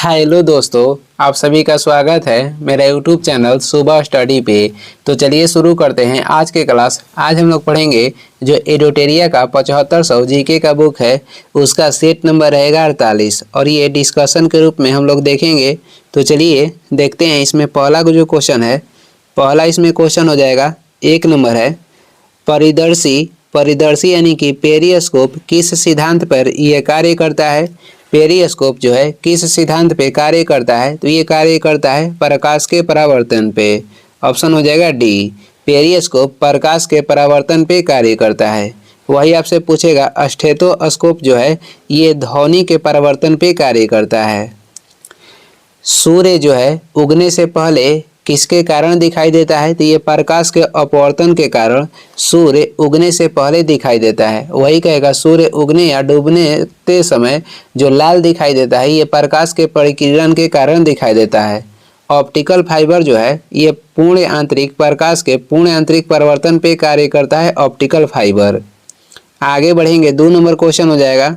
Hello दोस्तों, आप सभी का स्वागत है मेरा यूट्यूब चैनल सुबह स्टडी पे। तो चलिए शुरू करते हैं आज के क्लास। आज हम लोग पढ़ेंगे जो एडोटेरिया का 7500 जीके का बुक है, उसका सेट नंबर रहेगा 48 और ये डिस्कशन के रूप में हम लोग देखेंगे। तो चलिए देखते हैं। इसमें पहला जो क्वेश्चन है, पहला इसमें क्वेश्चन हो जाएगा, 1 नंबर है, परिदर्शी परिदर्शी यानी कि पेरिस्कोप किस सिद्धांत पर यह कार्य करता है। पेरिस्कोप जो है किस सिद्धांत पे कार्य करता है, तो ये कार्य करता है प्रकाश के परावर्तन पे। ऑप्शन हो जाएगा डी, पेरिस्कोप प्रकाश के परावर्तन पे कार्य करता है। वही आपसे पूछेगा स्टेथोस्कोप जो है ये ध्वनि के परावर्तन पे कार्य करता है। सूर्य जो है उगने से पहले किसके कारण दिखाई देता है, तो ये प्रकाश के अपवर्तन के कारण सूर्य उगने से पहले दिखाई देता है। वही कहेगा सूर्य उगने या डूबने के समय जो लाल दिखाई देता है ये प्रकाश के परिकिरण के कारण दिखाई देता है। ऑप्टिकल फाइबर जो है ये पूर्ण आंतरिक प्रकाश के पूर्ण आंतरिक परिवर्तन पे कार्य करता है ऑप्टिकल फाइबर। आगे बढ़ेंगे, 2 नंबर क्वेश्चन हो जाएगा।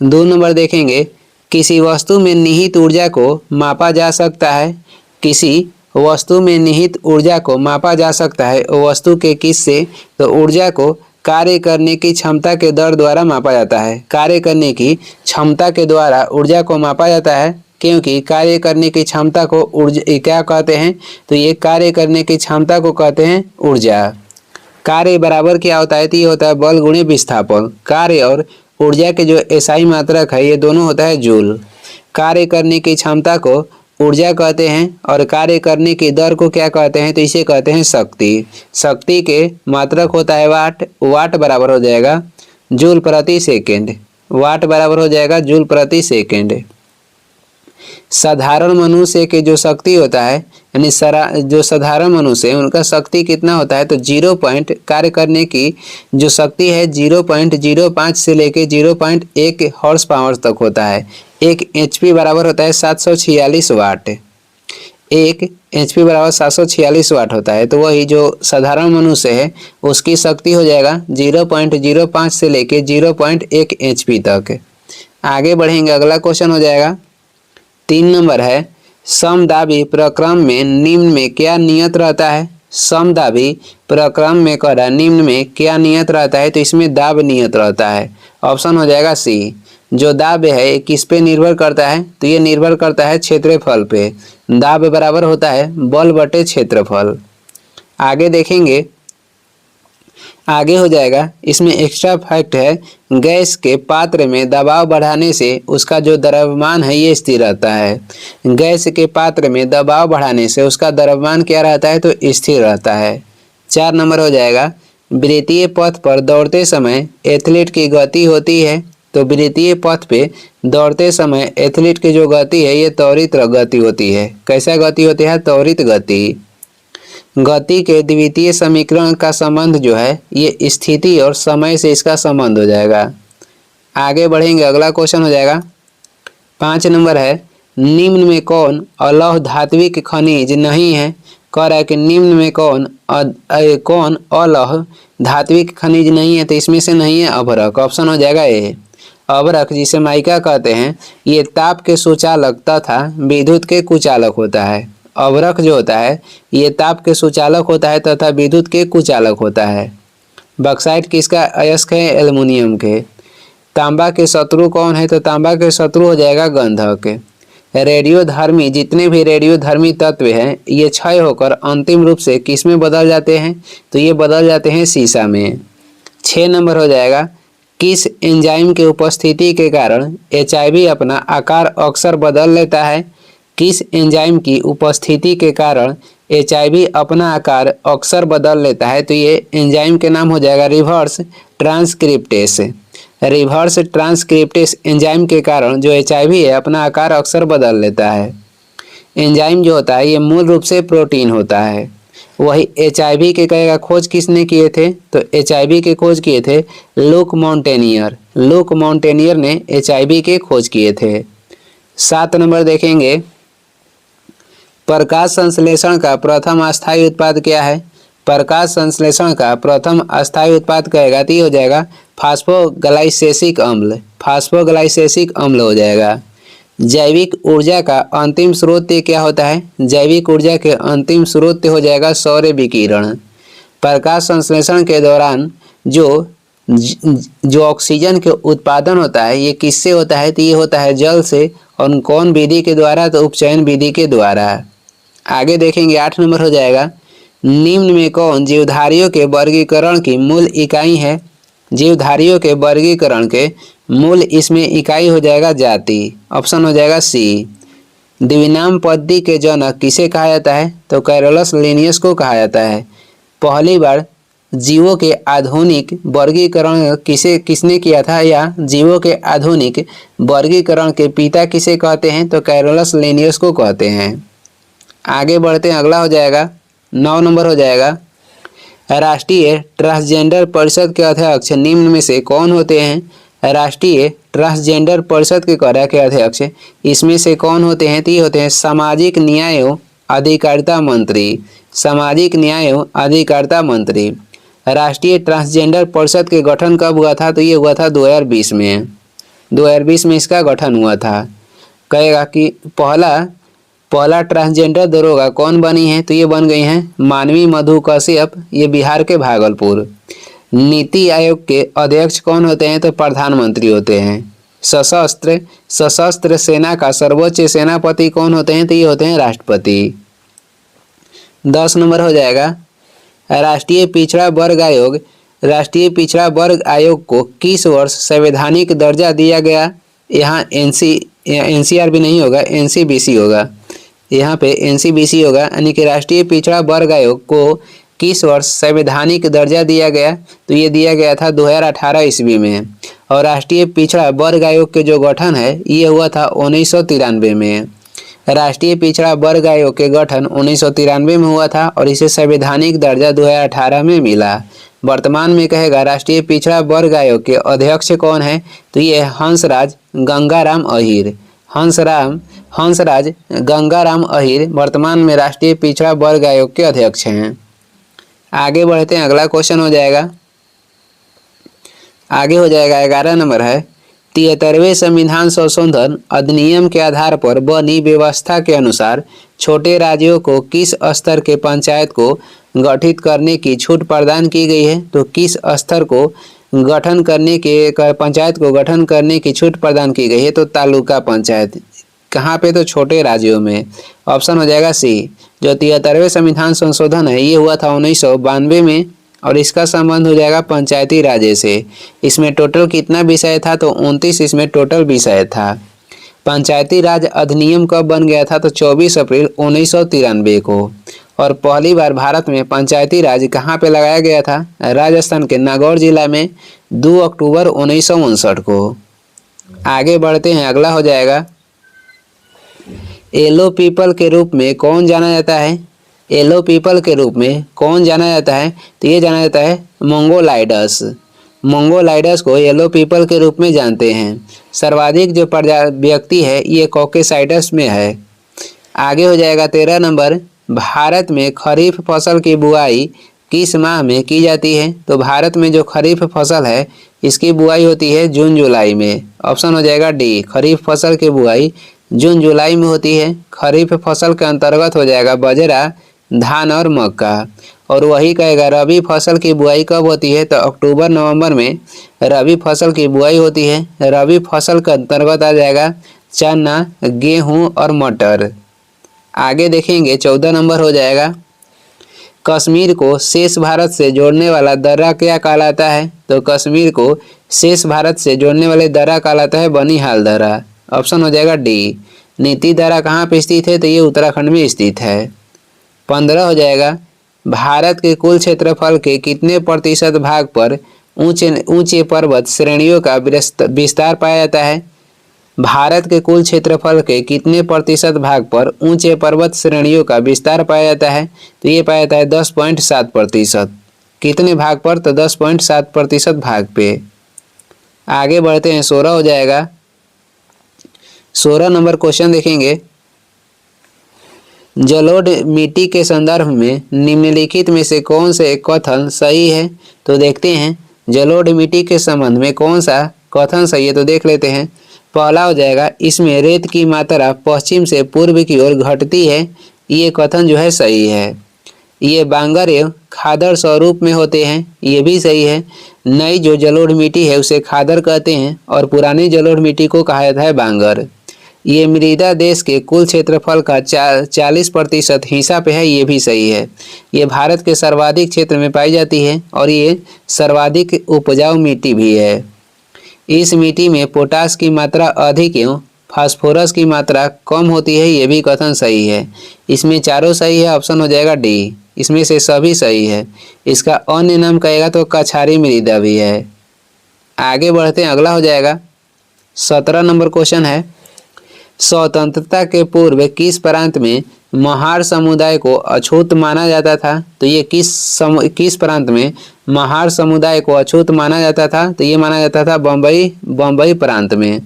2 नंबर देखेंगे, किसी वस्तु में निहित ऊर्जा को मापा जा सकता है। किसी वस्तु में निहित ऊर्जा को मापा जा सकता है वस्तु के किस से, तो ऊर्जा को कार्य करने की क्षमता के दर द्वारा मापा जाता है। कार्य करने की क्षमता के द्वारा ऊर्जा को मापा जाता है, क्योंकि कार्य करने की क्षमता को ऊर्जा क्या कहते हैं, तो ये कार्य करने की क्षमता को कहते हैं ऊर्जा। कार्य बराबर क्या होता है, तो ये होता है बल गुणे विस्थापन। कार्य और ऊर्जा के जो एसआई मात्रक है ये दोनों होता है जूल। कार्य करने की क्षमता को ऊर्जा कहते हैं और कार्य करने की दर को क्या कहते हैं, तो इसे कहते हैं शक्ति। शक्ति के मात्रक होता है वाट। वाट बराबर हो जाएगा जूल प्रति सेकेंड। वाट बराबर हो जाएगा जूल प्रति सेकेंड। साधारण मनुष्य के जो शक्ति होता है, यानी जो साधारण मनुष्य है उनका शक्ति कितना होता है, तो 0 पॉइंट कार्य करने की जो शक्ति है 0.05 से लेके 0.1 हॉर्स पावर तक होता है। 1 HP बराबर होता है 746 वाट। 1 HP बराबर 746 वाट होता है। तो वही जो साधारण मनुष्य है उसकी शक्ति हो जाएगा 0.05 से लेके 0.1 HP तक। आगे बढ़ेंगे, अगला क्वेश्चन हो जाएगा, 3 नंबर है, समदाबी प्रक्रम में निम्न में क्या नियत रहता है। समदाबी प्रक्रम में करा निम्न में क्या नियत रहता है, तो इसमें दाब नियत रहता है। ऑप्शन हो जाएगा सी। जो दाब है किस पे निर्भर करता है, तो ये निर्भर करता है क्षेत्रफल पे। दाब बराबर होता है बल बटे क्षेत्रफल। आगे देखेंगे, आगे हो जाएगा, इसमें एक्स्ट्रा फैक्ट है, गैस के पात्र में दबाव बढ़ाने से उसका जो द्रव्यमान है ये स्थिर रहता है। गैस के पात्र में दबाव बढ़ाने से उसका द्रव्यमान क्या रहता है, तो स्थिर रहता है। 4 नंबर हो जाएगा, वृत्तीय पथ पर दौड़ते समय एथलीट की गति होती है। तो वृत्तीय पथ पे दौड़ते समय एथलीट की जो गति है ये त्वरित गति होती है। कैसा गति होती है, त्वरित गति। गति के द्वितीय समीकरण का संबंध जो है ये स्थिति और समय से इसका संबंध हो जाएगा। आगे बढ़ेंगे, अगला क्वेश्चन हो जाएगा, 5 नंबर है, निम्न में कौन अलौह धात्विक खनिज नहीं है। कह रहा है कि निम्न में कौन अलौह धात्विक खनिज नहीं है, तो इसमें से नहीं है अभ्रक। ऑप्शन हो जाएगा ए। अभ्रक जिसे माइका कहते हैं ये ताप के सुचालक तथा विद्युत के कुचालक होता है। अभ्रक जो होता है ये ताप के सुचालक होता है तथा विद्युत के कुचालक होता है। बक्साइट किसका अयस्क है, एल्युमिनियम के। तांबा के शत्रु कौन है, तो तांबा के शत्रु हो जाएगा गंधक। रेडियोधर्मी जितने भी रेडियोधर्मी तत्व हैं ये क्षय होकर अंतिम रूप से किस में बदल जाते हैं, तो ये बदल जाते हैं सीसा में। 6 नंबर हो जाएगा, किस एंजाइम के उपस्थिति के कारण HIV अपना आकार अक्सर बदल लेता है। किस एंजाइम की उपस्थिति के कारण HIV अपना आकार अक्सर बदल लेता है, तो ये एंजाइम के नाम हो जाएगा reverse transcriptase. Reverse transcriptase enzyme के कारण जो HIV है अपना आकार अक्सर बदल लेता है। एंजाइम जो होता है ये मूल रूप से प्रोटीन होता है। वही HIV के कहेगा खोज किसने किए थे, तो HIV के खोज किए थे लुक माउंटेनियर। लुक माउंटेनियर ने HIV के खोज किए थे। 7 नंबर देखेंगे, प्रकाश संश्लेषण का प्रथम अस्थायी उत्पाद क्या है। प्रकाश संश्लेषण का प्रथम अस्थायी उत्पाद कहेगा तो ये हो जाएगा फास्फोग्लाइसेसिक अम्ल। फास्फोग्लाइसेसिक अम्ल हो जाएगा। जैविक ऊर्जा का अंतिम स्रोत क्या होता है? जैविक ऊर्जा के अंतिम स्रोत हो जाएगा सौर विकिरण। प्रकाश संश्लेषण के दौरान जो ऑक्सीजन के उत्पादन होता है ये किससे होता है? तो ये होता है जल से। और कौन विधि के द्वारा? तो उपचयन विधि के द्वारा। आगे देखेंगे 8 नंबर हो जाएगा, निम्न में कौन जीवधारियों के वर्गीकरण की मूल इकाई है? जीवधारियों के वर्गीकरण के मूल इसमें इकाई हो जाएगा जाति। ऑप्शन हो जाएगा सी। द्विनाम पद्धति के जनक किसे कहा जाता है? तो कैरोलस लिनियस को कहा जाता है। पहली बार जीवों के आधुनिक वर्गीकरण किसने किया था, या जीवों के आधुनिक वर्गीकरण के पिता किसे कहते हैं? तो कैरोलस लिनियस को कहते हैं। आगे बढ़ते हैं, अगला हो जाएगा 9 नंबर हो जाएगा, राष्ट्रीय ट्रांसजेंडर परिषद के अध्यक्ष निम्न में से कौन होते हैं? राष्ट्रीय ट्रांसजेंडर परिषद के के अध्यक्ष इसमें से कौन होते हैं? तो ये होते हैं सामाजिक न्याय एवं अधिकारिता मंत्री। सामाजिक न्याय एवं अधिकारिता मंत्री। राष्ट्रीय ट्रांसजेंडर परिषद के गठन कब हुआ था? तो ये हुआ था 2020 में। 2020 में इसका गठन हुआ था। कहेगा कि पहला ट्रांसजेंडर दरोगा कौन बनी है? तो ये बन गई हैं मानवी मधु कश्यप, ये बिहार के भागलपुर। नीति आयोग के अध्यक्ष कौन होते हैं? तो प्रधानमंत्री होते हैं। सशस्त्र सेना का सर्वोच्च सेनापति कौन होते हैं? तो ये होते हैं राष्ट्रपति। 10 नंबर हो जाएगा, राष्ट्रीय पिछड़ा वर्ग आयोग। राष्ट्रीय पिछड़ा वर्ग आयोग को किस वर्ष संवैधानिक दर्जा दिया गया? यहाँ एनसीआर भी नहीं होगा, एनसीबीसी होगा। यहाँ पे एनसीबीसी होगा, यानी कि राष्ट्रीय पिछड़ा वर्ग आयोग को किस वर्ष संवैधानिक दर्जा दिया गया? तो ये दिया गया था 2018 ईस्वी में। और राष्ट्रीय पिछड़ा वर्ग आयोग के जो गठन है ये हुआ था 1993 में। राष्ट्रीय पिछड़ा वर्ग आयोग के गठन 1993 में हुआ था और इसे संवैधानिक दर्जा 2018 में मिला। वर्तमान में कहेगा राष्ट्रीय पिछड़ा वर्ग आयोग के अध्यक्ष कौन है? तो ये हंसराज गंगाराम अहीर। हंसराज गंगाराम अहीर वर्तमान में राष्ट्रीय पिछड़ा वर्ग आयोग के अध्यक्ष हैं। आगे बढ़ते हैं, अगला क्वेश्चन हो जाएगा, आगे हो जाएगा 11 नंबर है, 73वें संविधान संशोधन अधिनियम के आधार पर बनी व्यवस्था के अनुसार छोटे राज्यों को किस स्तर के पंचायत को गठित करने की छूट प्रदान की गई है? तो किस स्तर को गठन करने के पंचायत को गठन करने की छूट प्रदान की गई है? तो तालुका पंचायत। कहाँ पे? तो छोटे राज्यों में। ऑप्शन हो जाएगा सी। जो 73वें संविधान संशोधन है ये हुआ था 1992 में और इसका संबंध हो जाएगा पंचायती राज्य से। इसमें टोटल कितना विषय था? तो 29 इसमें टोटल विषय था। पंचायती राज अधिनियम कब बन गया था? तो 24 अप्रैल 1993 को। और पहली बार भारत में पंचायती राज कहाँ पे लगाया गया था? राजस्थान के नागौर जिला में 2 अक्टूबर 1959 को। आगे बढ़ते हैं, अगला हो जाएगा, येलो पीपल के रूप में कौन जाना जाता है? येलो पीपल के रूप में कौन जाना जाता है? तो ये जाना जाता है मोंगोलाइडस। मोंगोलाइडस को येलो पीपल के रूप में जानते हैं। सर्वाधिक जो व्यक्ति है ये कॉकेसाइडस में है। आगे हो जाएगा 13 नंबर, भारत में खरीफ फसल की बुआई किस माह में की जाती है? तो भारत में जो खरीफ फसल है इसकी बुआई होती है जून जुलाई में। ऑप्शन हो जाएगा डी। खरीफ फसल की बुआई जून जुलाई में होती है। खरीफ फसल के अंतर्गत हो जाएगा बाजरा, धान और मक्का। और वही कहेगा रबी फसल की बुआई कब होती है? तो अक्टूबर नवंबर में रबी फसल की बुआई होती है। रबी फसल के अंतर्गत आ जाएगा चना, गेहूं और मटर। आगे देखेंगे 14 नंबर हो जाएगा, कश्मीर को शेष भारत से जोड़ने वाला दर्रा क्या कहलाता है? तो कश्मीर को शेष भारत से जोड़ने वाले दर्रा कहलाता है बनिहाल दर्रा। ऑप्शन हो जाएगा डी। नीति दर्रा कहाँ पे स्थित है? तो ये उत्तराखंड में स्थित है। 15 हो जाएगा, भारत के कुल क्षेत्रफल के कितने प्रतिशत भाग पर ऊंचे पर्वत श्रेणियों का विस्तार पाया जाता है? भारत के कुल क्षेत्रफल के कितने प्रतिशत भाग पर ऊंचे पर्वत श्रेणियों का विस्तार पाया जाता है? तो ये पाया जाता है 10.7%। कितने भाग पर? तो 10.7% भाग पे। आगे बढ़ते हैं, 16 हो जाएगा, 16 नंबर क्वेश्चन देखेंगे, जलोढ़ मिट्टी के संदर्भ में निम्नलिखित में से कौन से कथन सही है? तो देखते हैं जलोढ़ मिट्टी के संबंध में कौन सा कथन सही है। तो देख लेते हैं, पहला हो जाएगा, इसमें रेत की मात्रा पश्चिम से पूर्व की ओर घटती है। ये कथन जो है सही है। ये बांगर एवं खादर स्वरूप में होते हैं, ये भी सही है। नई जो जलोढ़ मिट्टी है उसे खादर कहते हैं और पुरानी जलोढ़ मिट्टी को कहा जाता है बांगर। ये मृदा देश के कुल क्षेत्रफल का 40% हिस्सा पे है, ये भी सही है। ये भारत के सर्वाधिक क्षेत्र में पाई जाती है और ये सर्वाधिक उपजाऊ मिट्टी भी है। इस मिट्टी में पोटास की मात्रा अधिक एवं फास्फोरस की मात्रा कम होती है, ये भी कथन सही है। इसमें चारों सही है, ऑप्शन हो जाएगा डी। इसमें से सभी सही है। इसका अन्य नाम कहेगा तो कछारी मृदा भी है। आगे बढ़ते हैं, अगला हो जाएगा 17 नंबर क्वेश्चन है, स्वतंत्रता के पूर्व किस प्रांत में महार समुदाय को अछूत माना जाता था? तो ये किस प्रांत में महार समुदाय को अछूत माना जाता था? तो ये माना जाता था बम्बई प्रांत में।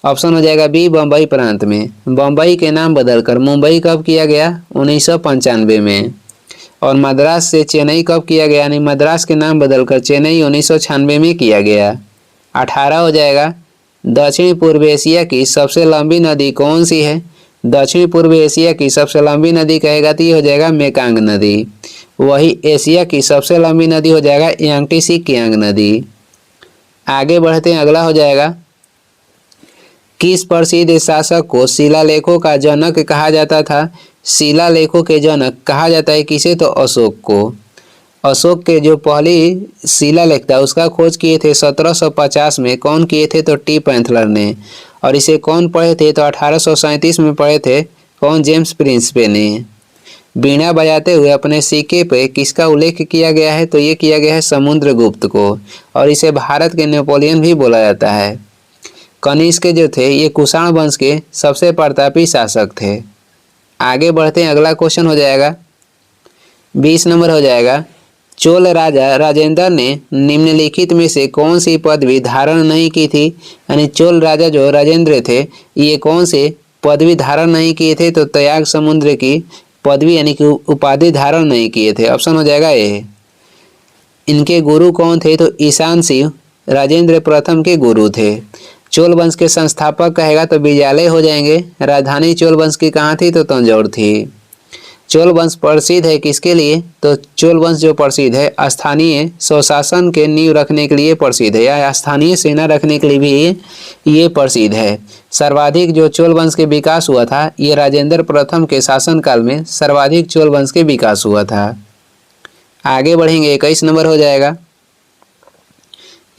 ऑप्शन हो जाएगा बी, बम्बई प्रांत में। बम्बई के नाम बदलकर मुंबई कब किया गया? 1995 में। और मद्रास से चेन्नई कब किया गया? यानी मद्रास के नाम बदलकर चेन्नई 1996 में किया गया। 18 हो जाएगा, दक्षिण पूर्व एशिया की सबसे लंबी नदी कौन सी है? दक्षिण पूर्व एशिया की सबसे लंबी नदी कहेगा तो ये हो जाएगा मेकांग नदी। वही एशिया की सबसे लंबी नदी हो जाएगा यांगटीसी कियांग नदी। आगे बढ़ते हैं, अगला हो जाएगा, किस प्रसिद्ध शासक को शिलालेखों का जनक कहा जाता था? शिलालेखों के जनक कहा जाता है किसे? तो अशोक को। अशोक के जो पहली शिलालेख था उसका खोज किए थे 1750 में। कौन किए थे? तो टी पैंथलर ने। और इसे कौन पढ़े थे? तो 1837 में पढ़े थे। कौन? जेम्स प्रिंसपे ने। बीणा बजाते हुए अपने सिक्के पे किसका उल्लेख किया गया है? तो ये किया गया है समुद्रगुप्त को। और इसे भारत के नेपोलियन भी बोला जाता है। कनिष्क जो थे ये कुषाण वंश के सबसे प्रतापी शासक थे। आगे बढ़ते हैं, अगला क्वेश्चन हो जाएगा 20 नंबर हो जाएगा, चोल राजा राजेंद्र ने निम्नलिखित में से कौन सी पदवी धारण नहीं की थी? यानी चोल राजा जो राजेंद्र थे ये कौन से पदवी धारण नहीं किए थे? तो त्याग समुद्र की पदवी यानी कि उपाधि धारण नहीं किए थे। ऑप्शन हो जाएगा ए। इनके गुरु कौन थे? तो ईशान सिंह राजेंद्र प्रथम के गुरु थे। चोल वंश के संस्थापक कहेगा तो विजयालय हो जाएंगे। राजधानी चोल वंश की कहाँ थी? तो तंजौर थी। चोल वंश प्रसिद्ध है किसके लिए? तो चोल वंश जो प्रसिद्ध है स्थानीय स्वशासन के नींव रखने के लिए प्रसिद्ध है, या स्थानीय सेना रखने के लिए भी ये प्रसिद्ध है। सर्वाधिक जो चोल वंश के विकास हुआ था ये राजेंद्र प्रथम के शासनकाल में सर्वाधिक चोल वंश के विकास हुआ था। आगे बढ़ेंगे, 21 नंबर हो जाएगा।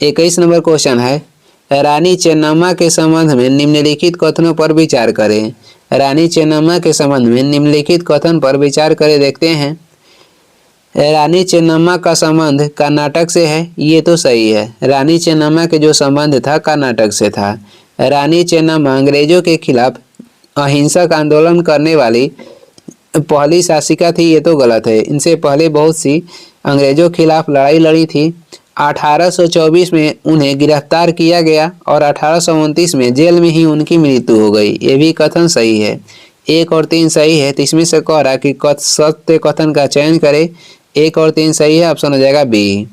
21 नंबर क्वेश्चन है, रानी चेन्नम्मा के संबंध में निम्नलिखित कथनों पर विचार करें। रानी चेन्नम्मा के संबंध में निम्नलिखित कथन पर विचार करें। देखते हैं, रानी चेन्नम्मा का संबंध कर्नाटक से है, ये तो सही है। रानी चेन्नम्मा के जो संबंध था कर्नाटक से था। रानी चेन्नम्मा अंग्रेजों के खिलाफ अहिंसक आंदोलन करने वाली पहली शासिका थी, ये तो गलत है। इनसे पहले बहुत सी अंग्रेजों के खिलाफ लड़ाई लड़ी थी। 1824 में उन्हें गिरफ्तार किया गया और 1829 में जेल में ही उनकी मृत्यु हो गई, ये भी कथन सही है। 1 और 3 सही है, तो इसमें से कह रहा कि सत्य कथन का चयन करें। 1 और 3 सही है, ऑप्शन हो जाएगा बी।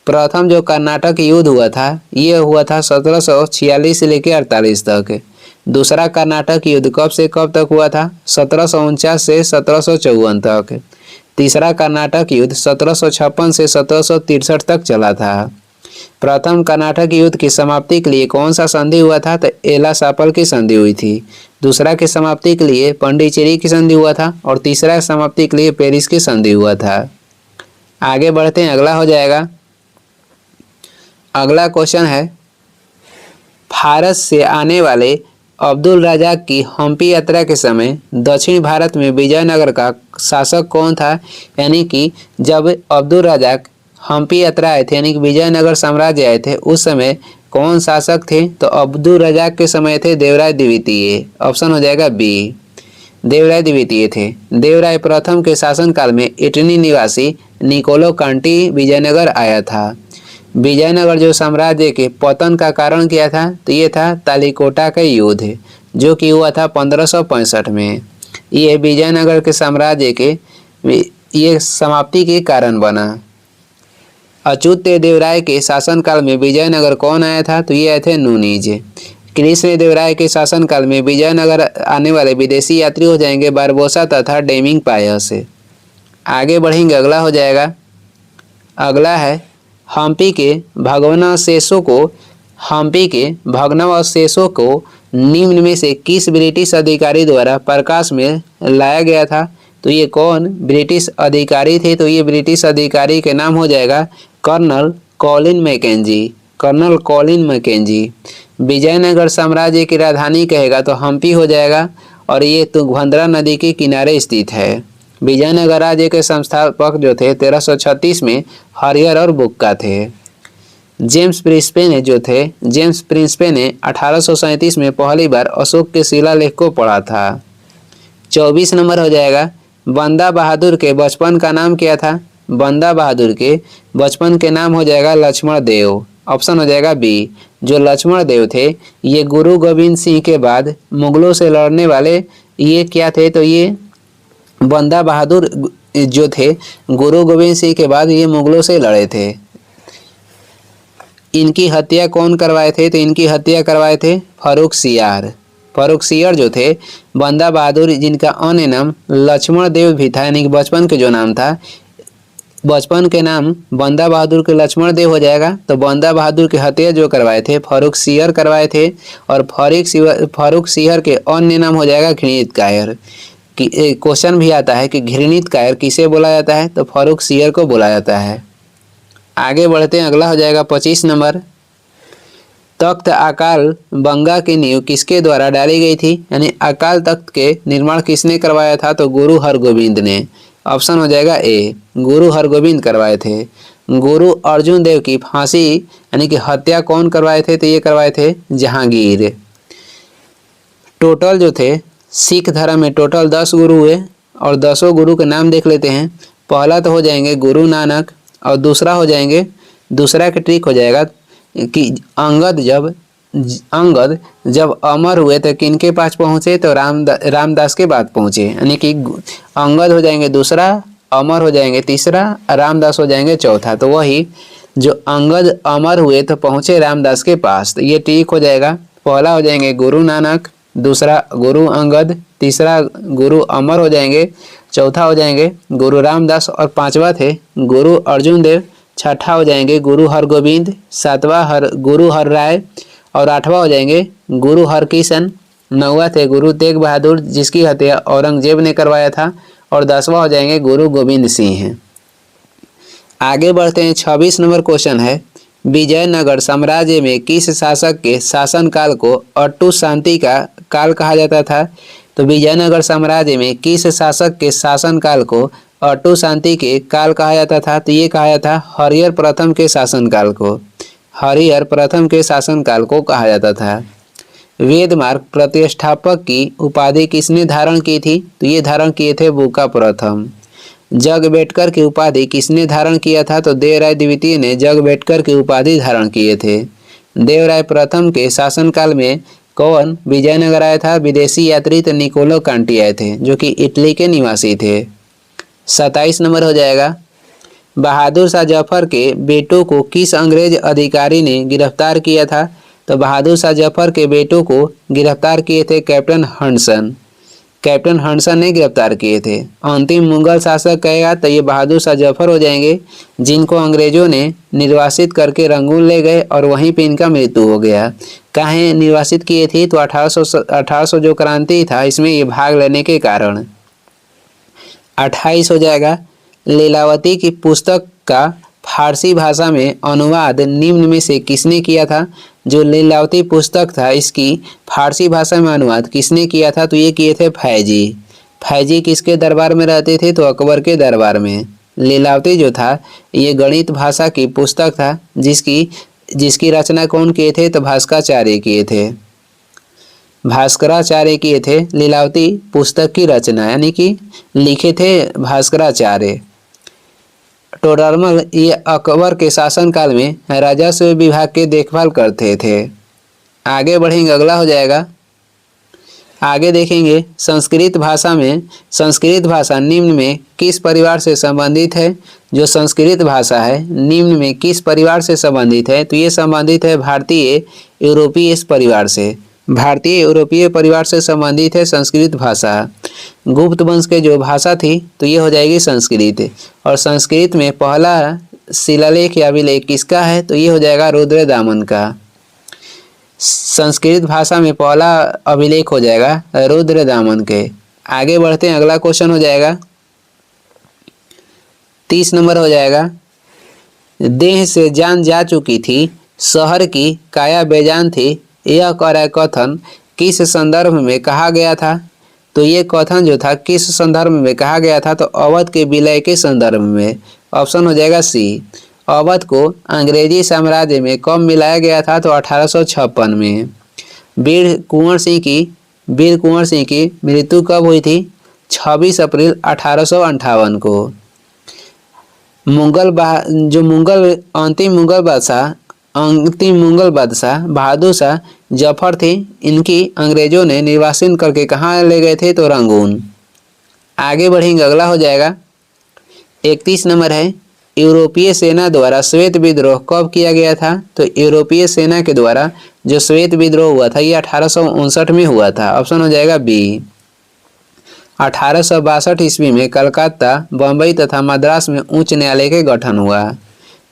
प्रथम जो कर्नाटक युद्ध हुआ था ये हुआ था 1746 से लेकर 48 तक। दूसरा कर्नाटक युद्ध कब से कब तक हुआ था? 1749 से 1754 तक। तीसरा कर्नाटक युद्ध 1756 से 1763 तक चला था। प्रथम कर्नाटक युद्ध की समाप्ति के लिए कौन सा संधि हुआ था? तो एला सापल की संधि हुई थी। दूसरा की समाप्ति के लिए पंडिचेरी की संधि हुआ था और तीसरा समाप्ति के लिए पेरिस की संधि हुआ था। आगे बढ़ते हैं, अगला हो जाएगा। अगला क्वेश्चन है, फारस से आने वाले अब्दुल रज़ाक की हम्पी यात्रा के समय दक्षिण भारत में विजयनगर का शासक कौन था? यानी कि जब अब्दुल रज़ाक हम्पी यात्रा आए थे यानी कि विजयनगर साम्राज्य आए थे उस समय कौन शासक थे? तो अब्दुल रज़ाक के समय थे देवराय द्वितीय। ऑप्शन हो जाएगा बी, देवराय द्वितीय थे। देवराय प्रथम के शासनकाल में इटनी निवासी निकोलो कांटी विजयनगर आया था। विजयनगर जो साम्राज्य के पतन का कारण क्या था? तो ये था तालिकोटा का युद्ध जो कि हुआ था 1565 में। ये विजयनगर के साम्राज्य के ये समाप्ति के कारण बना। अच्युत देवराय के शासनकाल में विजयनगर कौन आया था? तो ये आए थे नूनीज। कृष्णदेवराय के शासनकाल में विजयनगर आने वाले विदेशी यात्री हो जाएंगे बारबोसा तथा डेमिंग पायस। आगे बढ़ेंगे, अगला हो जाएगा, अगला है हम्पी के भग्नावशेषों को निम्न में से किस ब्रिटिश अधिकारी द्वारा प्रकाश में लाया गया था। तो ये कौन ब्रिटिश अधिकारी थे? तो ये ब्रिटिश अधिकारी के नाम हो जाएगा कर्नल कॉलिन मैकेंजी। विजयनगर साम्राज्य की राजधानी कहेगा तो हम्पी हो जाएगा और ये तुंगभद्रा नदी के किनारे स्थित है। विजयनगर राज्य के संस्थापक जो थे 1336 में हरियर और बुक्का थे। जेम्स प्रिंसपे ने 1837 में पहली बार अशोक के शिलालेख को पढ़ा था। 24 नंबर हो जाएगा, बंदा बहादुर के बचपन का नाम क्या था? बंदा बहादुर के बचपन के नाम हो जाएगा लक्ष्मण देव। ऑप्शन हो जाएगा बी। जो लक्ष्मण देव थे ये गुरु गोविंद सिंह के बाद मुगलों से लड़ने वाले ये क्या थे? तो ये बंदा बहादुर जो थे गुरु गोविंद सिंह के बाद ये मुगलों से लड़े थे। इनकी हत्या कौन करवाए थे? तो इनकी हत्या करवाए थे फारूक सियार जो थे बंदा बहादुर, जिनका अन्य नाम लक्ष्मण देव भी था, यानी कि बचपन के जो नाम था, बचपन के नाम बंदा बहादुर के लक्ष्मण देव हो जाएगा। तो बंदा बहादुर की हत्या जो करवाए थे फारूक सियर करवाए थे और फारूक सियर के अन्य नाम हो जाएगा घृणित कायर। क्वेश्चन भी आता है कि घृणित कायर किसे बोला जाता है? तो फारूक सियर को बोला जाता है। आगे बढ़ते हैं, अगला हो जाएगा 25 नंबर, तख्त अकाल बंगा की नींव किसके द्वारा डाली गई थी? यानी अकाल तख्त के निर्माण किसने करवाया था? तो गुरु हरगोविंद ने। ऑप्शन हो जाएगा ए, गुरु हरगोविंद करवाए थे। गुरु अर्जुन देव की फांसी यानी कि हत्या कौन करवाए थे? तो ये करवाए थे जहांगीर। टोटल जो थे सिख धर्म में टोटल 10 गुरु हुए और 10 गुरु के नाम देख लेते हैं। पहला तो हो जाएंगे गुरु नानक और दूसरा हो जाएंगे, दूसरा का ट्रिक हो जाएगा कि अंगद जब अमर हुए तो किनके पास पहुँचे? तो रामदास के बाद पहुँचे, यानी कि अंगद हो जाएंगे दूसरा, अमर हो जाएंगे तीसरा, रामदास हो जाएंगे चौथा। तो वही जो अंगद अमर हुए तो पहुँचे रामदास के पास, तो ये ट्रिक हो जाएगा। पहला हो जाएंगे गुरु नानक, दूसरा गुरु अंगद, तीसरा गुरु अमर हो जाएंगे, चौथा हो जाएंगे गुरु रामदास और पांचवा थे गुरु अर्जुन देव, छठा हो जाएंगे गुरु हरगोविंद, सातवां गुरु हरराय और आठवां हो जाएंगे गुरु हरकिशन, नौवां थे गुरु तेग बहादुर जिसकी हत्या औरंगजेब ने करवाया था और 10वां हो जाएंगे गुरु गोविंद सिंह। आगे बढ़ते हैं, 26 नंबर क्वेश्चन है, विजयनगर साम्राज्य में किस शासक के शासनकाल को अटूट शांति का काल कहा जाता था? तो विजयनगर साम्राज्य में किस शासक के शासनकाल को अटूट शांति के काल कहा जाता था? तो ये कहा जाता हरिहर प्रथम के शासनकाल को। हरिहर प्रथम के शासनकाल को कहा जाता था। वेदमार्ग प्रतिष्ठापक की उपाधि किसने धारण की थी? तो ये धारण किए थे बुका प्रथम। जगबेटकर की उपाधि किसने धारण किया था? तो देवराय द्वितीय ने जगबेटकर की उपाधि धारण किए थे। देवराय प्रथम के शासनकाल में कौन विजयनगर आया था? विदेशी यात्री तो निकोलो कांटी आए थे जो कि इटली के निवासी थे। 27 नंबर हो जाएगा, बहादुर शाह जफर के बेटों को किस अंग्रेज अधिकारी ने गिरफ्तार किया था? तो बहादुर शाह जफर के बेटों को गिरफ्तार किए थे कैप्टन हंसन ने गिरफ्तार किए थे। अंतिम मुगल शासक कहेगा तो ये बहादुर शाह जफर हो जाएंगे, जिनको अंग्रेजों ने निर्वासित करके रंगून ले गए और वहीं पे इनका मृत्यु हो गया। काहे निर्वासित किए थे? तो 1800 जो क्रांति था इसमें ये भाग लेने के कारण। 28 हो जाएगा, लीलावती की पुस्तक का फारसी भाषा में अनुवाद निम्न में से किसने किया था? जो लीलावती पुस्तक था इसकी फारसी भाषा में अनुवाद किसने किया था? तो ये किए थे फैजी किसके दरबार में रहते थे? तो अकबर के दरबार में। लीलावती जो था ये गणित भाषा की पुस्तक था जिसकी रचना कौन किए थे? तो भास्कराचार्य किए थे लीलावती पुस्तक की रचना, यानी कि लिखे थे भास्कराचार्य। टोडरमल ये अकबर के शासनकाल में राजस्व विभाग के देखभाल करते थे। आगे बढ़ेंगे, अगला हो जाएगा, आगे देखेंगे संस्कृत भाषा में, संस्कृत भाषा निम्न में किस परिवार से संबंधित है। जो संस्कृत भाषा है निम्न में किस परिवार से संबंधित है, तो ये संबंधित है भारतीय यूरोपीय परिवार से। भारतीय यूरोपीय परिवार से संबंधित है संस्कृत भाषा। गुप्त वंश के जो भाषा थी तो ये हो जाएगी संस्कृत। और संस्कृत में पहला शिलालेख या अभिलेख किसका है, तो ये हो जाएगा रुद्रदामन का। संस्कृत भाषा में पहला अभिलेख हो जाएगा रुद्रदामन के। आगे बढ़ते हैं, अगला क्वेश्चन हो जाएगा 30 नंबर हो जाएगा। देह से जान जा चुकी थी, शहर की काया बेजान थी, यह कथन किस संदर्भ में कहा गया था। तो ये कथन जो था किस संदर्भ में कहा गया था, तो अवध के विलय के संदर्भ में। ऑप्शन हो जाएगा सी। अवध को अंग्रेजी साम्राज्य में कब मिलाया गया था, तो 1856 में। वीर कुंवर सिंह की मृत्यु कब हुई थी, 26 अप्रैल 1858 को। अंतिम मुगल बादशाह बहादुर शाह जफर थे, इनकी अंग्रेजों ने निर्वासित करके कहाँ ले गए थे, तो रंगून। आगे बढ़ेंगे, अगला हो जाएगा 31 नंबर है। यूरोपीय सेना द्वारा श्वेत विद्रोह कब किया गया था, तो यूरोपीय सेना के द्वारा जो श्वेत विद्रोह हुआ था ये 1859 में हुआ था। ऑप्शन हो जाएगा बी। 1862 ईस्वी में कलकत्ता, बम्बई तथा मद्रास में उच्च न्यायालय के गठन हुआ।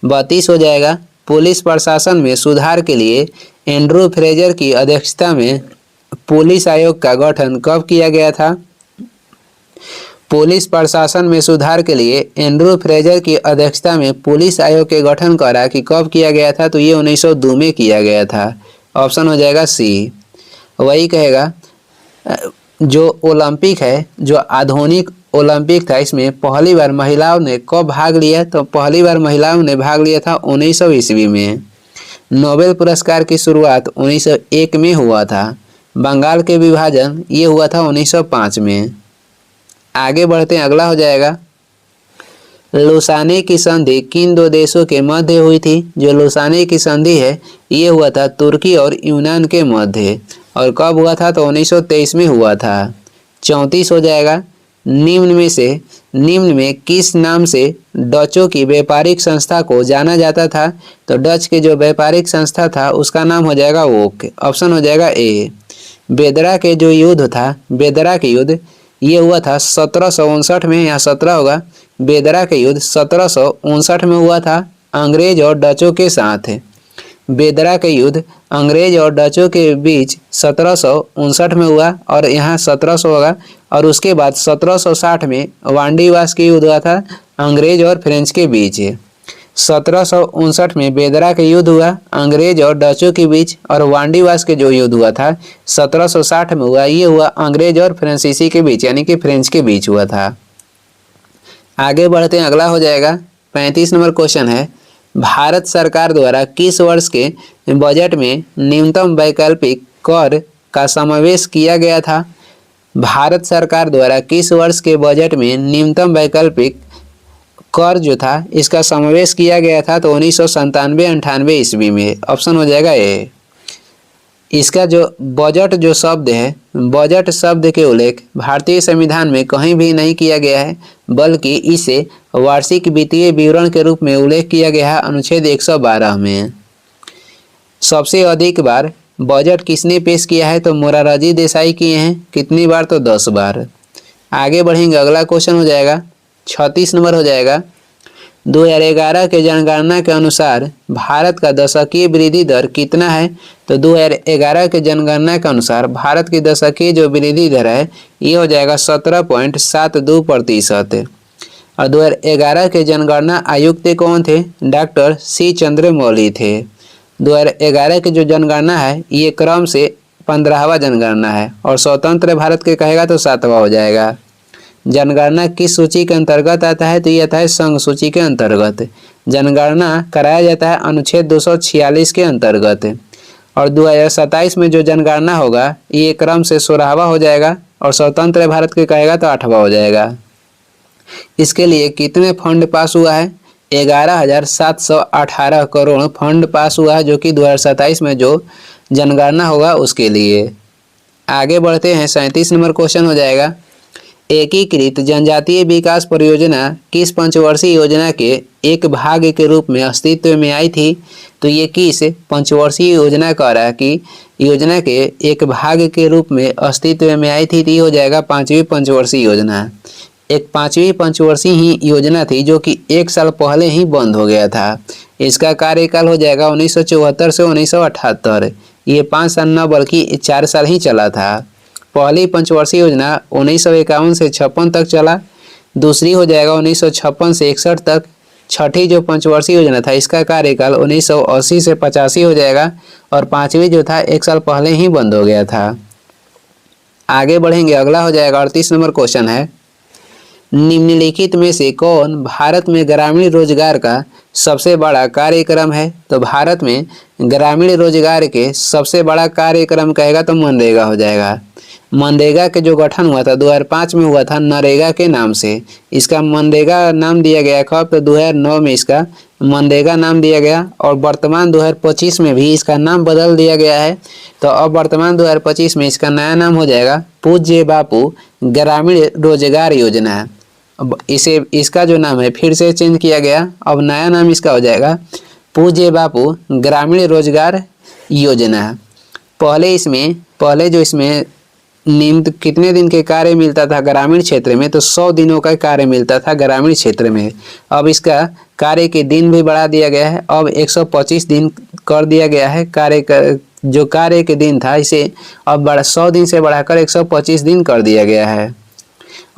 32 हो जाएगा। पुलिस प्रशासन में सुधार के लिए एंड्रू फ्रेजर की अध्यक्षता में पुलिस आयोग का गठन कब किया गया था। पुलिस प्रशासन में सुधार के लिए एंड्रू फ्रेजर की अध्यक्षता में पुलिस आयोग के गठन करा कि कब किया गया था, तो ये 1902 में किया गया था। ऑप्शन हो जाएगा सी। वही कहेगा जो ओलंपिक है, जो आधुनिक ओलंपिक था, इसमें पहली बार महिलाओं ने कब भाग लिया, तो पहली बार महिलाओं ने भाग लिया था 1900 ईस्वी में। नोबेल पुरस्कार की शुरुआत 1901 में हुआ था। बंगाल के विभाजन ये हुआ था 1905 में। आगे बढ़ते हैं, अगला हो जाएगा लौसाने की संधि किन दो देशों के मध्य हुई थी। जो लौसाने की संधि है ये हुआ था तुर्की और यूनान के मध्य, और कब हुआ था, तो 1923 में हुआ था। 34 हो जाएगा। निम्न में किस नाम से डचों की व्यापारिक संस्था को जाना जाता था, तो डच के जो व्यापारिक संस्था था उसका नाम हो जाएगा वोक। ऑप्शन हो जाएगा ए। बेदरा के जो युद्ध था, बेदरा के युद्ध ये हुआ था 1759 में, यहाँ 17 होगा। बेदरा के युद्ध 1759 में हुआ था अंग्रेज और डचों के साथ। बेदरा के युद्ध अंग्रेज और डचों के बीच 1759 में हुआ, और यहाँ 1700 होगा। और उसके बाद 1760 में वांडीवास की युद्ध हुआ था अंग्रेज और फ्रेंच के बीच। 1759 में बेदरा के युद्ध हुआ अंग्रेज और डचों के बीच, और वांडीवास के जो युद्ध हुआ था 1760 में हुआ, ये हुआ अंग्रेज और फ्रांसीसी के बीच, यानी कि फ्रेंच के बीच हुआ था। आगे बढ़ते हैं, अगला हो जाएगा 35 नंबर क्वेश्चन है। भारत सरकार द्वारा किस वर्ष के बजट में न्यूनतम वैकल्पिक कर का समावेश किया गया था। भारत सरकार द्वारा किस वर्ष के बजट में न्यूनतम वैकल्पिक कर जो था इसका समावेश किया गया था, तो 1997-98 ईस्वी में। ऑप्शन हो जाएगा ए। इसका जो बजट जो शब्द है, बजट शब्द के उल्लेख भारतीय संविधान में कहीं भी नहीं किया गया है, बल्कि इसे वार्षिक वित्तीय विवरण के रूप में उल्लेख किया गया है अनुच्छेद 112 में। सबसे अधिक बार बजट किसने पेश किया है, तो मोरारजी देसाई किए हैं। कितनी बार, तो 10 बार। आगे बढ़ेंगे, अगला क्वेश्चन हो जाएगा 36 नंबर हो जाएगा। 2011 के जनगणना के अनुसार भारत का दशकीय वृद्धि दर कितना है, तो 2011 के जनगणना के अनुसार भारत की दशकीय जो वृद्धि दर है ये हो जाएगा 17.72%। और 2011 के जनगणना आयुक्त कौन थे, डॉक्टर सी चंद्रमौली थे। 2011 की जो जनगणना है ये क्रम से 15वां जनगणना है, और स्वतंत्र भारत के कहेगा तो 7वां हो जाएगा। जनगणना किस सूची के अंतर्गत आता है, तो ये आता है संघ सूची के अंतर्गत। जनगणना कराया जाता है अनुच्छेद 246 के अंतर्गत। और 2027 में जो जनगणना होगा ये क्रम से 16वां हो जाएगा, और स्वतंत्र भारत के कहेगा तो 8वां हो जाएगा। इसके लिए कितने फंड पास हुआ है, 11,718 करोड़ फंड पास हुआ है, जो कि 2027 में जो जनगणना होगा उसके लिए। आगे बढ़ते हैं, 37 नंबर क्वेश्चन हो जाएगा, एकीकृत जनजातीय विकास परियोजना किस पंचवर्षीय योजना के एक भाग के रूप में अस्तित्व में आई थी? तो ये किस पंचवर्षीय योजना कह रहा है कि योजना के एक भाग के रूप में अस्तित्व में आई थी, तो ये हो जाएगा पांचवी पंचवर्षीय योजना। एक पांचवी पंचवर्षीय ही योजना थी जो कि 1 साल पहले ही बंद हो गया था। इसका कार्यकाल हो जाएगा 1974 से 1978। ये 5 साल न बल्कि 4 साल ही चला था। पहली पंचवर्षीय योजना 1951 से 56 तक चला, दूसरी हो जाएगा 1956 से 61 तक, छठी जो पंचवर्षीय योजना था इसका कार्यकाल 1980 से 85 हो जाएगा, और पांचवी जो था 1 साल पहले ही बंद हो गया था। आगे बढ़ेंगे, अगला हो जाएगा 38 नंबर क्वेश्चन है, निम्नलिखित में से कौन भारत में ग्रामीण रोजगार का सबसे बड़ा कार्यक्रम है? तो भारत में ग्रामीण रोजगार के सबसे बड़ा कार्यक्रम कहेगा तो मनरेगा हो जाएगा। मनरेगा के जो गठन हुआ था 2005 में हुआ था नरेगा के नाम से। इसका मनरेगा नाम दिया गया कब? तो 2009 में इसका मनरेगा नाम दिया गया, और वर्तमान 2025 में भी इसका नाम बदल दिया गया है। तो अब वर्तमान 2025 में इसका नया नाम हो जाएगा पूज्य बापू ग्रामीण रोजगार योजना। अब इसका जो नाम है फिर से चेंज किया गया, अब नया नाम इसका हो जाएगा पूज्य बापू ग्रामीण रोजगार योजना। पहले जो इसमें निम्न कितने दिन के कार्य मिलता था ग्रामीण क्षेत्र में? तो 100 दिनों का कार्य मिलता था ग्रामीण क्षेत्र में। अब इसका कार्य के दिन भी बढ़ा दिया गया है, अब 125 दिन कर दिया गया है। जो कार्य के दिन था इसे अब 100 दिन से बढ़ाकर 125 दिन कर दिया गया है,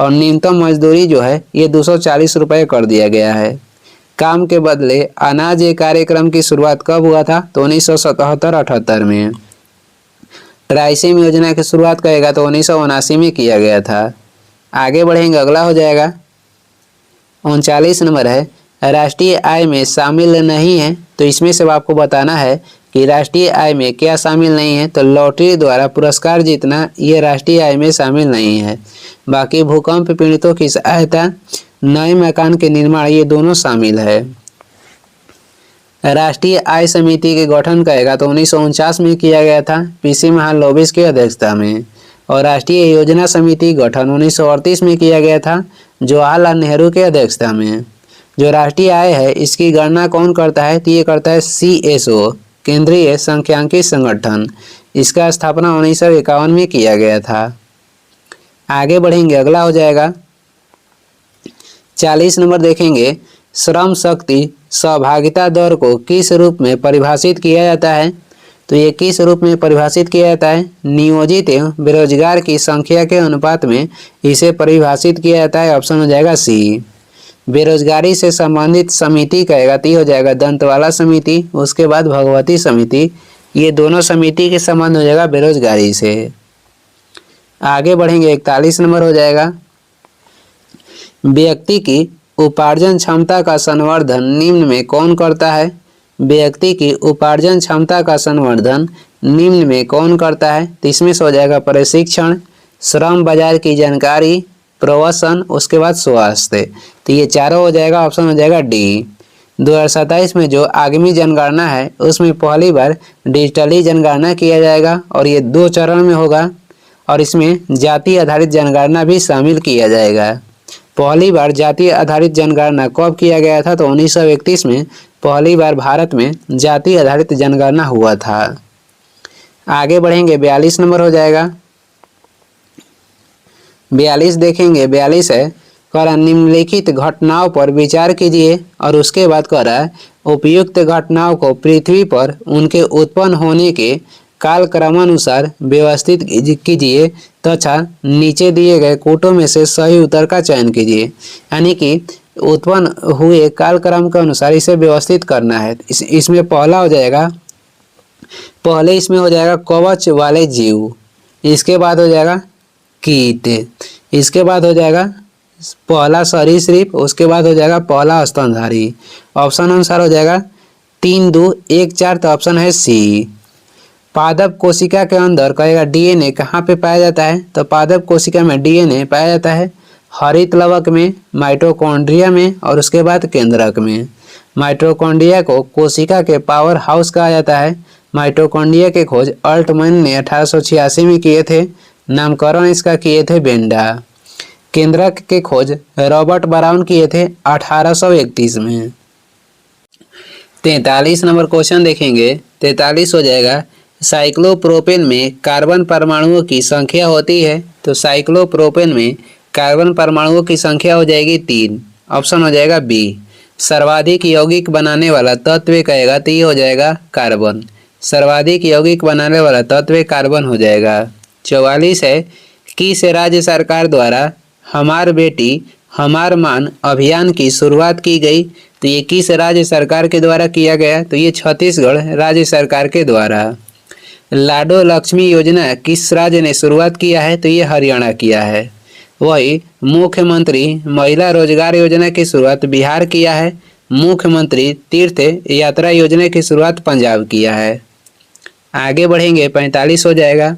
और न्यूनतम मजदूरी जो है ये 240 रुपये कर दिया गया है। काम के बदले अनाज ये कार्यक्रम की शुरुआत कब हुआ था? तो 1977-78 में। ट्राइसिम योजना की शुरुआत करेगा तो 1979 में किया गया था। आगे बढ़ेंगे, अगला हो जाएगा 39 नंबर है, राष्ट्रीय आय में शामिल नहीं है। तो इसमें से आपको बताना है कि राष्ट्रीय आय में क्या शामिल नहीं है। तो लॉटरी द्वारा पुरस्कार जीतना ये राष्ट्रीय आय में शामिल नहीं है। बाकी भूकंप पीड़ितों की सहायता, नए मकान के निर्माण, ये दोनों शामिल है। राष्ट्रीय आय समिति के गठन करेगा तो 1949 में किया गया था पीसी महालनोबिस की अध्यक्षता में, और राष्ट्रीय योजना समिति गठन 1938 में किया गया था जवाहरलाल नेहरू के अध्यक्षता में। जो राष्ट्रीय आय है इसकी गणना कौन करता है? तो ये करता है CSO, केंद्रीय सांख्यिकी संगठन। इसका स्थापना 1951 में किया गया था। आगे बढ़ेंगे, अगला हो जाएगा 40 नंबर देखेंगे, श्रम शक्ति सहभागिता दर को किस रूप में परिभाषित किया जाता है? तो ये किस रूप में परिभाषित किया जाता है? नियोजित एवं बेरोजगार की संख्या के अनुपात में इसे परिभाषित किया जाता है। ऑप्शन हो जाएगा C। बेरोजगारी से संबंधित समिति कहेगा तो हो जाएगा दंतवाला समिति, उसके बाद भगवती समिति। ये दोनों समिति के संबंध हो जाएगा बेरोजगारी से। आगे बढ़ेंगे, 41 नंबर हो जाएगा, व्यक्ति की उपार्जन क्षमता का संवर्धन निम्न में कौन करता है? व्यक्ति की उपार्जन क्षमता का संवर्धन निम्न में कौन करता है? तो इसमें से हो जाएगा प्रशिक्षण, श्रम बाजार की जानकारी, प्रवसन, उसके बाद स्वास्थ्य। तो ये चारों हो जाएगा, ऑप्शन हो जाएगा D। 2027 में जो आगामी जनगणना है उसमें पहली बार डिजिटली जनगणना किया जाएगा, और ये 2 चरण में होगा, और इसमें जाति आधारित जनगणना भी शामिल किया जाएगा। पहली बार जाति आधारित जनगणना कब किया गया था? तो 1931 में पहली बार भारत में जाति आधारित जनगणना हुआ था। आगे बढ़ेंगे, 42 नंबर हो जाएगा, 42 देखेंगे, 42 है करा निम्नलिखित घटनाओं पर विचार कीजिए, और उसके बाद करा उपयुक्त घटनाओं को पृथ्वी पर उनके उत्पन्न होने के कालक्रमानुसार व्यवस्थित कीजिए तथा नीचे दिए गए कोटों में से सही उत्तर का चयन कीजिए। यानी कि उत्पन्न हुए कालक्रम के अनुसार इसे व्यवस्थित करना है। इसमें पहला हो जाएगा, पहले इसमें हो जाएगा कवच वाले जीव, इसके बाद हो जाएगा कीट, इसके बाद हो जाएगा पहला सरीसृप, उसके बाद हो जाएगा पहला स्तनधारी। ऑप्शन अनुसार हो जाएगा 3, 2, 1, 4। तो ऑप्शन है C। पादप कोशिका के अंदर कहेगा DNA कहाँ पे पाया जाता है? तो पादप कोशिका में DNA पाया जाता है हरित लवक में, माइटोकॉन्ड्रिया में, और उसके बाद केंद्रक में। माइटोकॉन्ड्रिया को कोशिका के पावर हाउस कहा जाता है, माइटोकॉन्ड्रिया के खोज अल्टमैन ने 1886 में किए थे। नामकरण इसका किए थे बेंडा। केंद्रक के खोज रॉबर्ट ब्राउन किए थे 1831 में। 43 नंबर क्वेश्चन देखेंगे। 43 हो जाएगा, साइक्लोप्रोपेन में कार्बन परमाणुओं की संख्या होती है। तो साइक्लोप्रोपेन में कार्बन परमाणुओं की संख्या हो जाएगी 3। ऑप्शन हो जाएगा बी। सर्वाधिक यौगिक बनाने वाला तत्व कहेगा तो ये हो जाएगा कार्बन। सर्वाधिक यौगिक बनाने वाला तत्व कार्बन हो जाएगा। 44 है, किस राज्य सरकार द्वारा हमार बेटी हमार मान अभियान की शुरुआत की गई। तो ये किस राज्य सरकार के द्वारा किया गया। तो ये छत्तीसगढ़ राज्य सरकार के द्वारा। लाडो लक्ष्मी योजना किस राज्य ने शुरुआत किया है। तो ये हरियाणा किया है। वही मुख्यमंत्री महिला रोजगार योजना की शुरुआत बिहार किया है। मुख्यमंत्री तीर्थ यात्रा योजना की शुरुआत पंजाब किया है। आगे बढ़ेंगे, 45 हो जाएगा।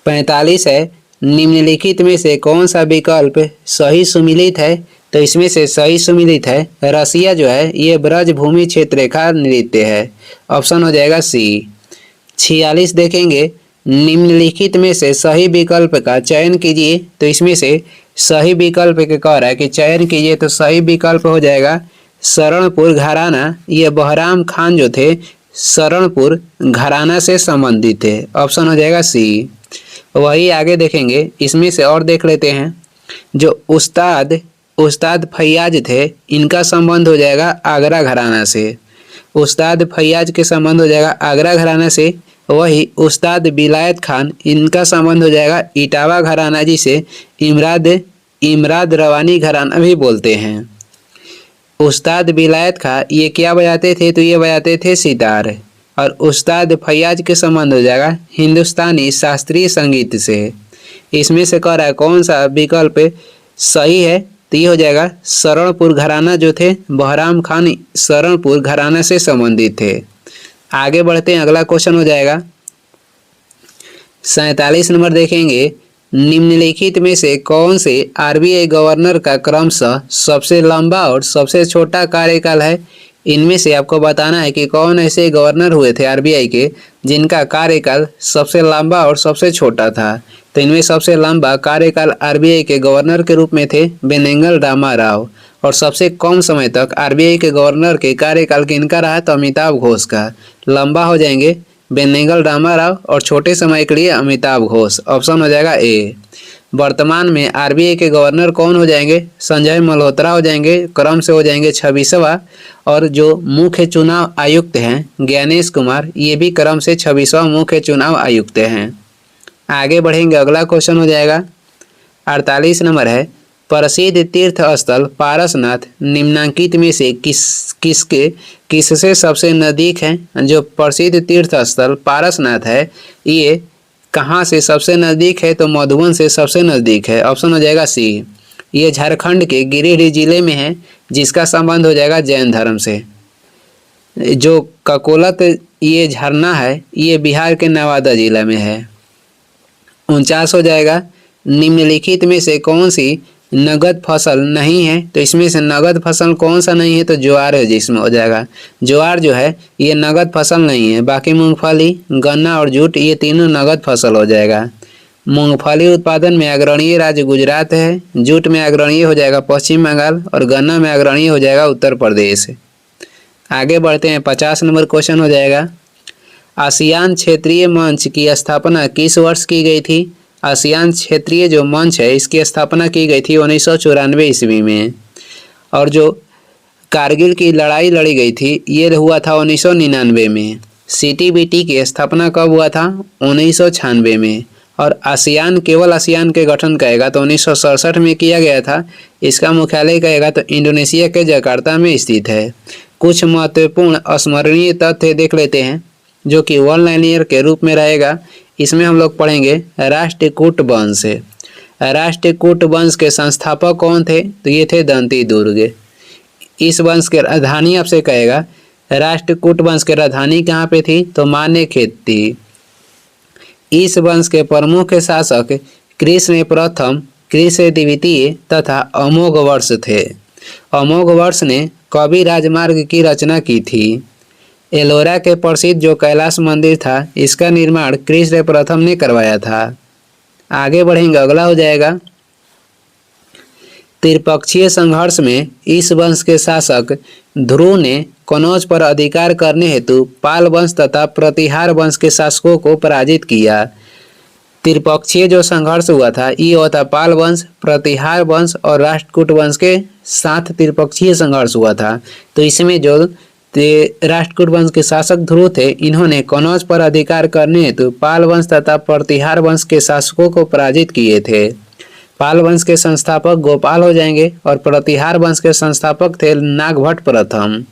45 है, निम्नलिखित में से कौन सा विकल्प सही सुमिलित है। तो इसमें से सही सुमिलित है रसिया जो है ये ब्रजभूमि क्षेत्र रेखा नृत्य है। ऑप्शन हो जाएगा सी। 46 देखेंगे, निम्नलिखित में से सही विकल्प का चयन कीजिए। तो इसमें से सही विकल्प के कह रहा है कि चयन कीजिए। तो सही विकल्प हो जाएगा शरणपुर घराना। ये बहराम खान जो थे शरणपुर घराना से संबंधित थे। ऑप्शन हो जाएगा सी। वही आगे देखेंगे, इसमें से और देख लेते हैं। जो उस्ताद फैयाज थे इनका संबंध हो जाएगा आगरा घराना से। उस्ताद फैयाज के संबंध हो जाएगा आगरा घराना से। वही उस्ताद विलायत खान इनका संबंध हो जाएगा इटावा घराना, जिसे इमराद रवानी घराना भी बोलते हैं। उस्ताद विलायत खान ये क्या बजाते थे। तो ये बजाते थे सितार। और उस्ताद फैयाज के संबंध हो जाएगा हिंदुस्तानी शास्त्रीय संगीत से। इसमें से कह रहा है कौन सा विकल्प सही है। तो ये हो जाएगा शरणपुर घराना जो थे बहराम खान शरणपुर घराना से संबंधित थे। आगे बढ़ते हैं, अगला क्वेश्चन हो जाएगा 47 नंबर देखेंगे। निम्नलिखित में से कौन से आरबीआई गवर्नर का क्रमशः सबसे लंबा और सबसे छोटा कार्यकाल है। इनमें से आपको बताना है कि कौन ऐसे गवर्नर हुए थे आरबीआई के जिनका कार्यकाल सबसे लंबा और सबसे छोटा था। तो इनमें सबसे लंबा कार्यकाल आरबीआई के गवर्नर के रूप में थे बेनेगल रामा राव। और सबसे कम समय तक आरबीआई के गवर्नर के कार्यकाल किनका रहा। तो अमिताभ घोष का। लंबा हो जाएंगे बेनेगल रामा राव और छोटे समय के लिए अमिताभ घोष। ऑप्शन हो जाएगा ए। वर्तमान में आरबीआई के गवर्नर कौन हो जाएंगे। संजय मल्होत्रा हो जाएंगे, क्रम से हो जाएंगे 26वां। और जो मुख्य चुनाव आयुक्त हैं ज्ञानेश कुमार, ये भी क्रम से 26वां मुख्य चुनाव आयुक्त हैं। आगे बढ़ेंगे, अगला क्वेश्चन हो जाएगा 48 नंबर है, प्रसिद्ध तीर्थ स्थल पारसनाथ निम्नांकित में से किससे सबसे नजदीक है। जो प्रसिद्ध तीर्थ स्थल पारसनाथ है ये कहाँ से सबसे नज़दीक है। तो मधुबन से सबसे नज़दीक है। ऑप्शन हो जाएगा सी। ये झारखंड के गिरिडीह जिले में है, जिसका संबंध हो जाएगा जैन धर्म से। जो ककोलत ये झरना है ये बिहार के नवादा जिला में है। 49 हो जाएगा, निम्नलिखित में से कौन सी नगद फसल नहीं है। तो इसमें से नगद फसल कौन सा नहीं है। तो ज्वार है, जिसमें हो जाएगा ज्वार जो है ये नगद फसल नहीं है। बाकी मूंगफली गन्ना और जूट ये तीनों नगद फसल हो जाएगा। मूंगफली उत्पादन में अग्रणीय राज्य गुजरात है, जूट में अग्रणीय हो जाएगा पश्चिम बंगाल और गन्ना में अग्रणीय हो जाएगा उत्तर प्रदेश। आगे बढ़ते हैं, 50 नंबर क्वेश्चन हो जाएगा, आसियान क्षेत्रीय मंच की स्थापना किस वर्ष की गई थी। आसियान क्षेत्रीय जो मंच है इसकी स्थापना की गई थी 1994 ईस्वी में। और जो कारगिल की लड़ाई लड़ी गई थी ये हुआ था 1999 में। सीटीबीटी की स्थापना कब हुआ था 1996 में। और आसियान केवल आसियान के गठन कहेगा तो 1967 में किया गया था। इसका मुख्यालय कहेगा तो इंडोनेशिया के जकार्ता में स्थित है। कुछ महत्वपूर्ण स्मरणीय तथ्य देख लेते हैं जो कि वन लाइनियर के रूप में रहेगा। इसमें हम लोग पढ़ेंगे राष्ट्रकूट वंश। राष्ट्रकूट वंश के संस्थापक कौन थे। तो ये थे दंती दुर्ग। इस वंश के राजधानी आपसे कहेगा राष्ट्रकूट वंश की राजधानी कहाँ पे थी तो मानेखेत थी। इस वंश के प्रमुख शासक कृष्ण प्रथम, कृष्ण द्वितीय तथा अमोघ वर्ष थे। अमोघ वर्ष ने कवि राजमार्ग की रचना की थी। एलोरा के प्रसिद्ध जो कैलाश मंदिर था इसका निर्माण कृष्ण प्रथम ने करवाया था। आगे बढ़ेंगे, अगला हो जाएगा त्रिपक्षीय संघर्ष में इस वंश के शासक ध्रुव ने कनौज पर अधिकार करने हेतु पाल वंश तथा प्रतिहार वंश के शासकों को पराजित किया। त्रिपक्षीय जो संघर्ष हुआ था ये हुआ था पाल वंश, प्रतिहार वंश और राष्ट्रकूट वंश के साथ त्रिपक्षीय संघर्ष हुआ था। तो इसमें जो राष्ट्रकूट वंश के शासक ध्रुव थे इन्होंने कनौज पर अधिकार करने हेतु पाल वंश तथा प्रतिहार वंश के शासकों को पराजित किए थे। पाल वंश के संस्थापक गोपाल हो जाएंगे और प्रतिहार वंश के संस्थापक थे नागभट्ट प्रथम।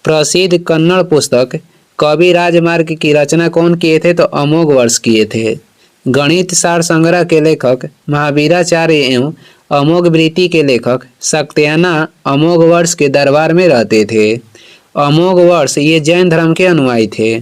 प्रसिद्ध कन्नड़ पुस्तक कवि राजमार्ग की रचना कौन किए थे? तो अमोघ वर्ष किए थे। गणित सार संग्रह के लेखक महावीराचार्य एवं अमोघ वृत्ति के लेखक शक्तियाना अमोघ वर्ष के दरबार में रहते थे। अमोघ वर्ष ये जैन धर्म के अनुयायी थे।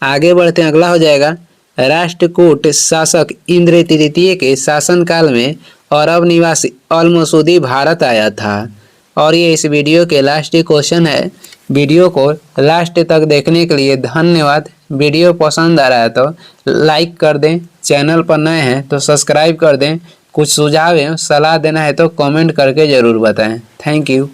आगे बढ़ते हैं, अगला हो जाएगा राष्ट्रकूट शासक इंद्र तृतीय के शासनकाल में अरब निवासी अल मसूदी भारत आया था। और ये इस वीडियो के लास्ट क्वेश्चन है। वीडियो को लास्ट तक देखने के लिए धन्यवाद। वीडियो पसंद आ रहा है तो लाइक कर दें, चैनल पर नए हैं तो सब्सक्राइब कर दें। कुछ सुझाव एवं सलाह देना है तो कमेंट करके ज़रूर बताएं। Thank you.